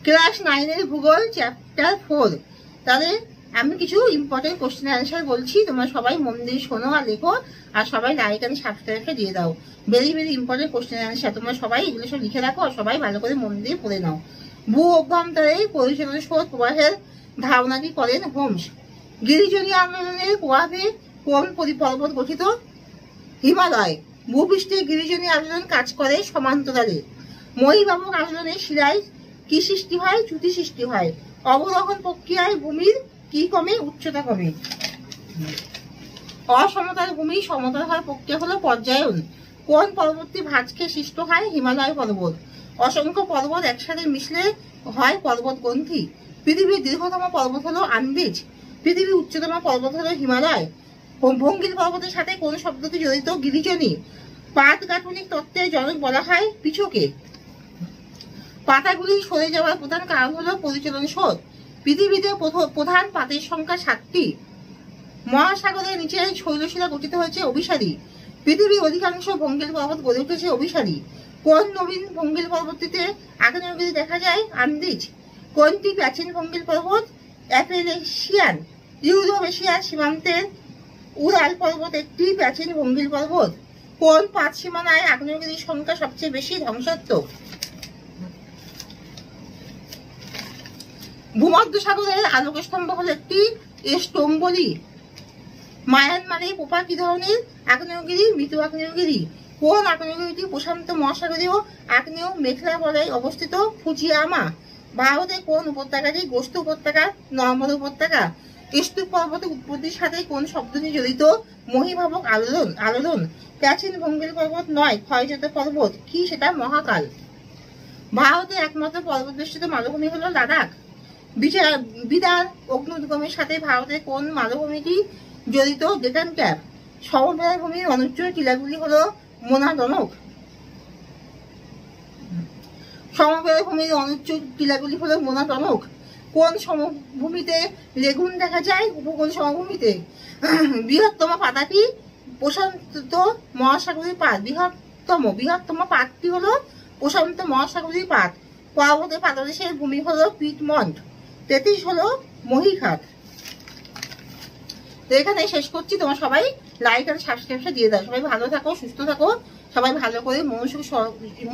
Class 9-এর ভূগোল chapter 4। তাহলে আমি কিছু ইম্পর্টেন্ট কোশ্চেন অ্যান্সার বলছি, তোমরা সবাই মন দিয়ে শোনো আর লেখো, আর সবাই লাইক এন্ড সাবস্ক্রাইবটা দিয়ে দাও। Very very important question answer, তোমরা সবাই এগুলো সব লিখে রাখো আর সবাই ভালো করে মন দিয়ে পড়ে নাও। ভূ অভ্যন্তরে পরিচালন স্রোত প্রবাহের ধারণাটি করেন হোমস। গিরিজনী আন্দোলনের প্রভাবে কোন পর্বত গঠিত? হিমালয়। ভূপৃষ্ঠে গিরিজনী আন্দোলন কাজ করে সমান্তরালে। মহীবাবক আন্দোলনের শিলায় কি সৃষ্টি হয়? চ্যুতি সৃষ্টি হয়। অবরোহণ প্রক্রিয়ায় ভূমির কি কমে? উচ্চতা কমে। অসমতল ভূমি সমতল হওয়ার প্রক্রিয়া হলো পর্যায়ন। কোন পর্বতটি ভাঁজকে সৃষ্ট হয়? হিমালয় পর্বত। অসংখ্য পর্বত একসাথে মিশলে হয় পর্বত গ্রন্থি। পৃথিবীর দীর্ঘতম পর্বত হলো আন্দিজ। পৃথিবীর উচ্চতম পর্বত হলো হিমালয়। ভঙ্গিল পর্বতের সাথে কোন শব্দটি জড়িত? গিরিজনী। পাত গাঠনিক তত্ত্বের জনক বলা হয় পিছকে। পাতাগুলি সরে যাওয়ার প্রধান কারণ হলো পরিচালন স্রোত। পৃথিবীতে প্রধান পাতের সংখ্যা 7টি। মহাসাগরের নিচে শৈলশিলা গঠিত হয়েছে অভিসারী। পৃথিবীর অধিকাংশ ভঙ্গিল পর্বত গড়ে উঠেছে অভিসারী। কোন নবীন ভঙ্গিল পর্বতটিতে আগ্নেয়গিরি দেখা যায়? আন্দিজ। কোনটি প্রাচীন ভঙ্গিল পর্বত? অ্যাপেলেশিয়ান। ইউরোপ এশিয়ার সীমান্তের উরাল পর্বত একটি প্রাচীন ভঙ্গিল পর্বত। কোন পাঁচ সীমানায় আগ্নেয়গিরির সংখ্যা সবচেয়ে বেশি ধ্বংসাত্মক? ভূমধ্যসাগরের আলোকস্তম্ভ হল একটি স্তম্ভলি। মায়ানমারে পোপা কি ধরনের আগ্নেয়গিরি? মৃত আগ্নেয়গিরি। কোন আগ্নেয়গিরিটি প্রশান্ত মহাসাগরীয় আগ্নেয় মেঘলা বলয়ে অবস্থিত? ফুজিয়ামা। ভারতে কোন উপত্যকাটি গোস্ত উপত্যকা? নর্মদা উপত্যকা। স্তূপ পর্বতের উৎপত্তির সাথে কোন শব্দটি জড়িত? মহীভাবক আলোড়ন। প্রাচীন ভঙ্গিল পর্বত নয়, ক্ষয়জাত পর্বত কি সেটা? মহাকাল। ভারতের একমাত্র পর্বত বেষ্টিত মালভূমি হলো লাদাখ। বিদার অগ্নুদ্গমের সাথে ভারতের কোন মালভূমিটি জড়িত? ডেকান ক্যাপ। সমভূমির অনুচ্চ টিলাগুলি হলো মোনাডনক। সমভূমির অনুচ্চ টিলাগুলি হলো মোনাডনক। কোন সমভূমিতে লেগুন দেখা যায়? উপকূল সমভূমিতে। বৃহত্তম পাতাটি? প্রশান্ত মহাসাগরীয় পাত। বৃহত্তম পাতটি হলো প্রশান্ত মহাসাগরীয় পাত। পর্বতের পাদদেশের ভূমি হলো পিটমন্ট। 33 হলো মহীখাত। তো এখানে শেষ করছি, তোমার সবাই লাইক আর সাবস্ক্রাইবটা দিয়ে দাও। সবাই ভালো থাকো, সুস্থ থাকো, সবাই ভালো করে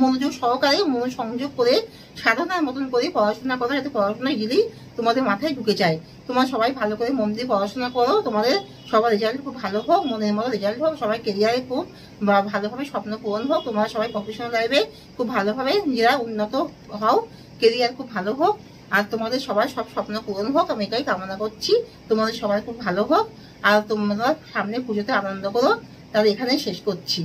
মনোযোগ সহকারে মনোসংযোগ করে সাধনার মতন করে পড়াশোনা করো, যাতে পড়াশোনায় গেলেই তোমাদের মাথায় ঢুকে যায়। তোমরা সবাই ভালো করে মন দিয়ে পড়াশোনা করো, তোমাদের সবার রেজাল্ট খুব ভালো হোক, মনের মতো রেজাল্ট হোক, সবাই কেরিয়ারে খুব ভালোভাবে স্বপ্ন পূরণ হোক, তোমরা সবাই প্রফেশনাল লাইফে খুব ভালোভাবে নিজেরা উন্নত হও, কেরিয়ার খুব ভালো হোক, আর তোমাদের সবার সব স্বপ্ন পূরণ হোক, আমি এটাই কামনা করছি। তোমাদের সবাই খুব ভালো হোক, আর তোমরা সামনে পুজোতে আনন্দ করো। তাহলে এখানেই শেষ করছি।